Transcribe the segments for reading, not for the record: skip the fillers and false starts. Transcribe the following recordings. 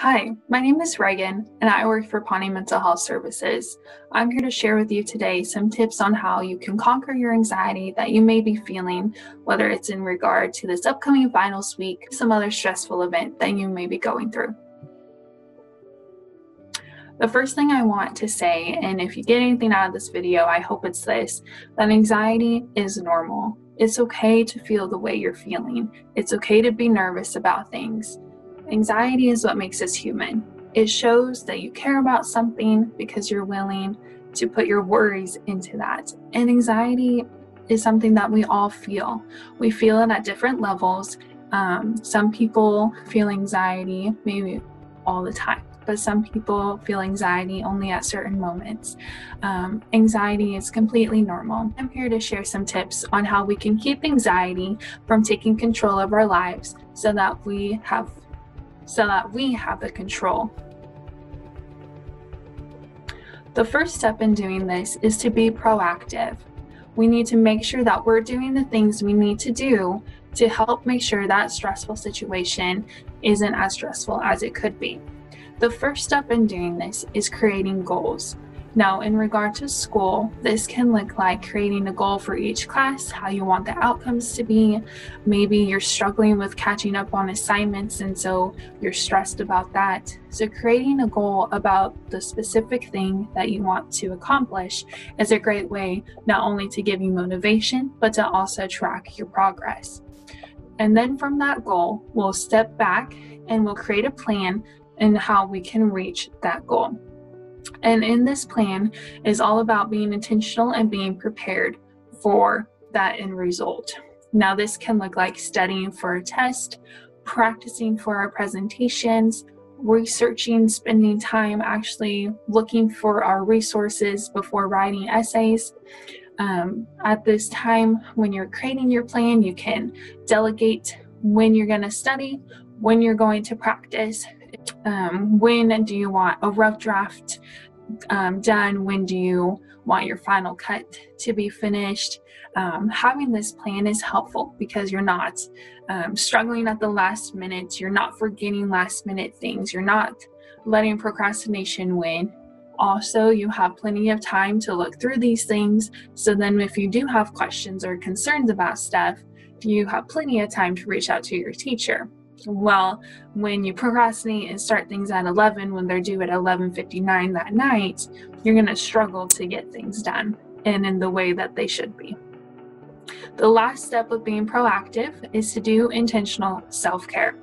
Hi, my name is Rheagan, and I work for Pawnee Mental Health Services. I'm here to share with you today some tips on how you can conquer your anxiety that you may be feeling, whether it's in regard to this upcoming finals week, some other stressful event that you may be going through. The first thing I want to say, and if you get anything out of this video, I hope it's this, that anxiety is normal. It's okay to feel the way you're feeling. It's okay to be nervous about things. Anxiety is what makes us human. It shows that you care about something because you're willing to put your worries into that. And anxiety is something that we all feel. We feel it at different levels. Some people feel anxiety maybe all the time, but some people feel anxiety only at certain moments. Anxiety is completely normal. I'm here to share some tips on how we can keep anxiety from taking control of our lives so that we have the control. The first step in doing this is to be proactive. We need to make sure that we're doing the things we need to do to help make sure that stressful situation isn't as stressful as it could be. The first step in doing this is creating goals. Now, in regard to school, this can look like creating a goal for each class, how you want the outcomes to be. Maybe you're struggling with catching up on assignments, and so you're stressed about that. So creating a goal about the specific thing that you want to accomplish is a great way not only to give you motivation, but to also track your progress. And then from that goal, we'll step back and we'll create a plan and how we can reach that goal. And in this plan is all about being intentional and being prepared for that end result. Now, this can look like studying for a test, practicing for our presentations, researching, spending time actually looking for our resources before writing essays. At this time, when you're creating your plan, you can delegate when you're going to study, when you're going to practice. When do you want a rough draft done? When do you want your final cut to be finished? Having this plan is helpful because you're not struggling at the last minute. You're not forgetting last minute things. You're not letting procrastination win. Also, you have plenty of time to look through these things. So then if you do have questions or concerns about stuff, you have plenty of time to reach out to your teacher. Well, when you procrastinate and start things at 11 when they're due at 11:59 that night, you're going to struggle to get things done and in the way that they should be. The last step of being proactive is to do intentional self-care.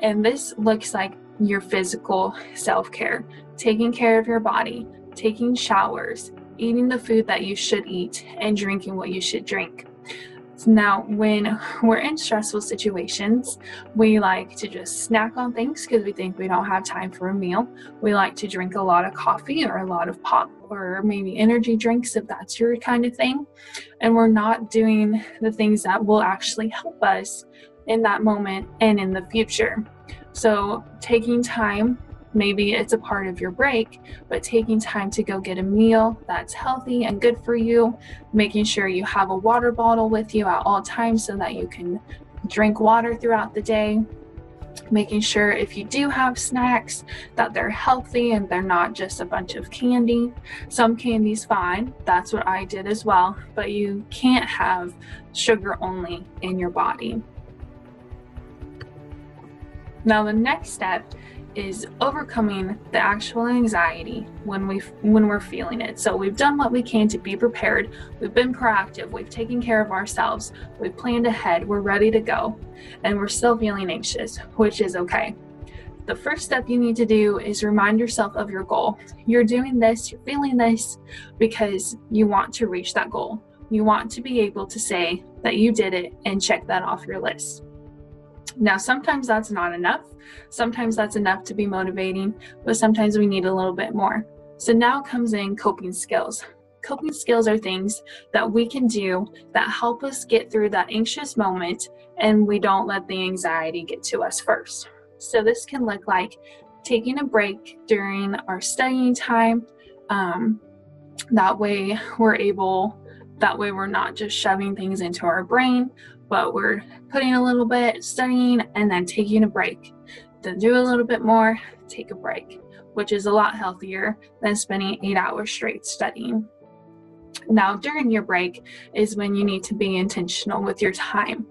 And this looks like your physical self-care, taking care of your body, taking showers, eating the food that you should eat, and drinking what you should drink. Now, when we're in stressful situations, we like to just snack on things because we think we don't have time for a meal. We like to drink a lot of coffee or a lot of pop or maybe energy drinks if that's your kind of thing. And we're not doing the things that will actually help us in that moment and in the future. So taking time, maybe it's a part of your break, but taking time to go get a meal that's healthy and good for you, making sure you have a water bottle with you at all times so that you can drink water throughout the day, making sure if you do have snacks that they're healthy and they're not just a bunch of candy. Some candy's fine, that's what I did as well, but you can't have sugar only in your body. Now the next step is overcoming the actual anxiety when we're feeling it. So we've done what we can to be prepared. We've been proactive. We've taken care of ourselves. We've planned ahead. We're ready to go. And we're still feeling anxious, which is okay. The first step you need to do is remind yourself of your goal. You're doing this, you're feeling this because you want to reach that goal. You want to be able to say that you did it and check that off your list. Now, sometimes that's not enough. Sometimes that's enough to be motivating, but sometimes we need a little bit more. So now comes in coping skills. Coping skills are things that we can do that help us get through that anxious moment and we don't let the anxiety get to us first. So this can look like taking a break during our studying time. That way we're not just shoving things into our brain, but we're putting a little bit, studying, and then taking a break. then do a little bit more, take a break, which is a lot healthier than spending 8 hours straight studying. Now, during your break is when you need to be intentional with your time.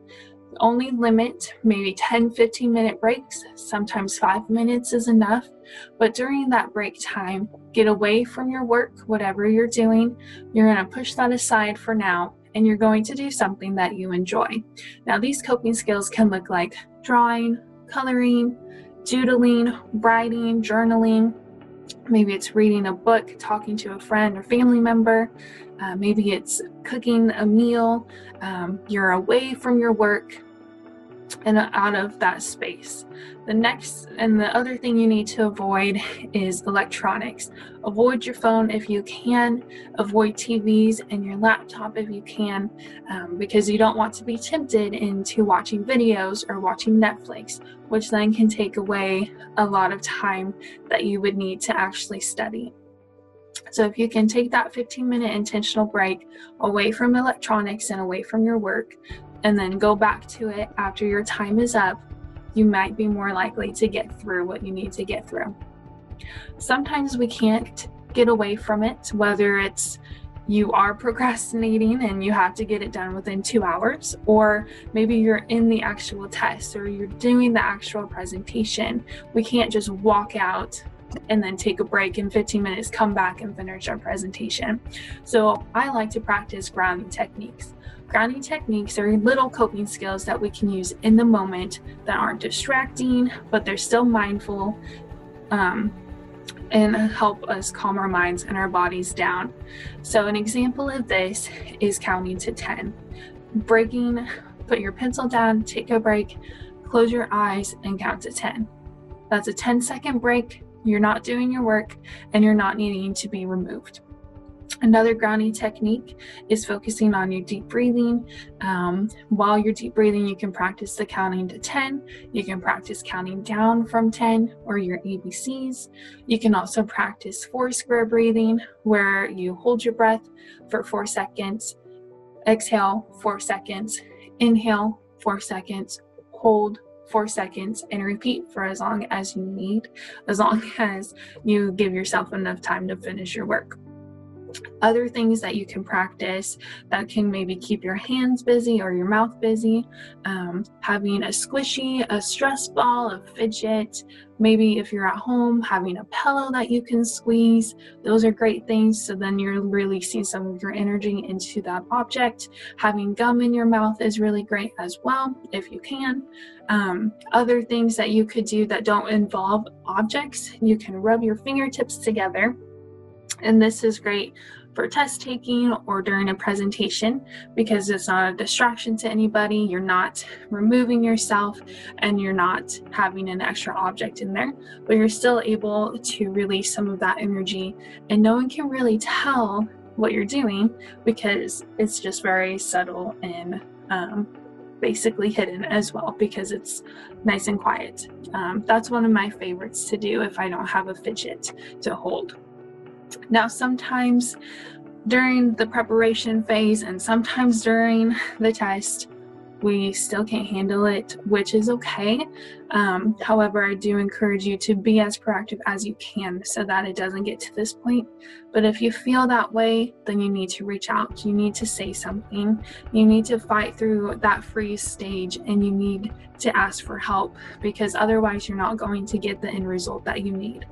Only limit maybe 10-15 minute breaks. Sometimes 5 minutes is enough. But during that break time, get away from your work, whatever you're doing. You're going to push that aside for now, and you're going to do something that you enjoy. Now, these coping skills can look like drawing, coloring, doodling, writing, journaling. Maybe it's reading a book, talking to a friend or family member. Maybe it's cooking a meal. You're away from your work and out of that space. The next and the other thing you need to avoid is electronics. Avoid your phone if you can. Avoid TVs and your laptop if you can, because you don't want to be tempted into watching videos or watching Netflix, which then can take away a lot of time that you would need to actually study. So if you can take that 15-minute intentional break away from electronics and away from your work, and then go back to it after your time is up, you might be more likely to get through what you need to get through. Sometimes we can't get away from it, whether it's you are procrastinating and you have to get it done within 2 hours, or maybe you're in the actual test or you're doing the actual presentation. We can't just walk out and then take a break in 15 minutes, come back and finish our presentation. So I like to practice grounding techniques. Grounding techniques are little coping skills that we can use in the moment that aren't distracting, but they're still mindful, and help us calm our minds and our bodies down. So an example of this is counting to 10. Put your pencil down, take a break, close your eyes and count to 10. That's a 10-second break. You're not doing your work and you're not needing to be removed. Another grounding technique is focusing on your deep breathing. While you're deep breathing, you can practice the counting to 10. You can practice counting down from 10 or your ABCs. You can also practice 4 square breathing, where you hold your breath for 4 seconds, exhale 4 seconds, inhale 4 seconds, hold 4 seconds, and repeat for as long as you need, as long as you give yourself enough time to finish your work. Other things that you can practice that can maybe keep your hands busy or your mouth busy, having a squishy, a stress ball, a fidget. Maybe if you're at home, having a pillow that you can squeeze. Those are great things. So then you're releasing some of your energy into that object. Having gum in your mouth is really great as well, if you can. Other things that you could do that don't involve objects, you can rub your fingertips together. And this is great for test taking or during a presentation, because it's not a distraction to anybody. You're not removing yourself and you're not having an extra object in there, but you're still able to release some of that energy, and no one can really tell what you're doing because it's just very subtle and basically hidden as well, because it's nice and quiet. That's one of my favorites to do if I don't have a fidget to hold. Now, sometimes during the preparation phase and sometimes during the test, we still can't handle it, which is okay. However, I do encourage you to be as proactive as you can so that it doesn't get to this point. But if you feel that way, then you need to reach out. You need to say something. You need to fight through that freeze stage, and you need to ask for help, because otherwise you're not going to get the end result that you need.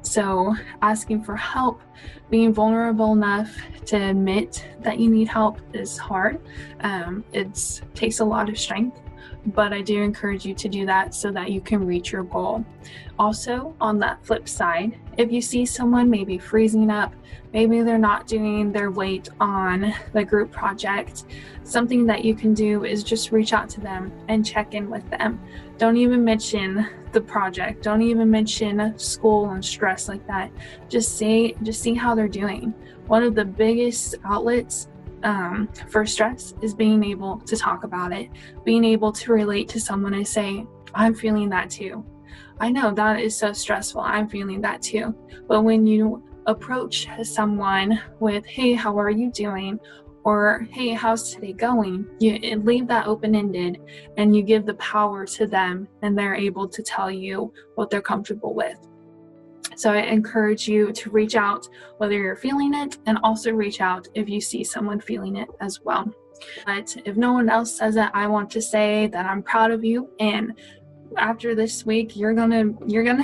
So asking for help, being vulnerable enough to admit that you need help is hard. It takes a lot of strength, but I do encourage you to do that so that you can reach your goal. Also, on that flip side, if you see someone maybe freezing up, maybe they're not doing their weight on the group project, something that you can do is just reach out to them and check in with them. Don't even mention the project. Don't even mention school and stress like that. Just see how they're doing. One of the biggest outlets for stress is being able to talk about it, being able to relate to someone and say, I'm feeling that too. I know that is so stressful. I'm feeling that too. But when you approach someone with, hey, how are you doing? or hey, how's today going? You leave that open-ended, and you give the power to them, and they're able to tell you what they're comfortable with. So I encourage you to reach out whether you're feeling it, and also reach out if you see someone feeling it as well. But if no one else says it, I want to say that I'm proud of you, and after this week, you're gonna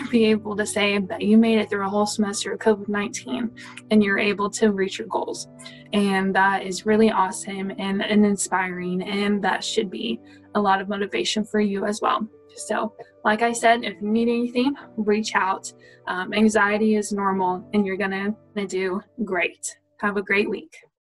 be able to say that you made it through a whole semester of COVID-19 and you're able to reach your goals. And that is really awesome and inspiring, and that should be a lot of motivation for you as well. So like I said, if you need anything, reach out. Anxiety is normal, and you're gonna do great. Have a great week.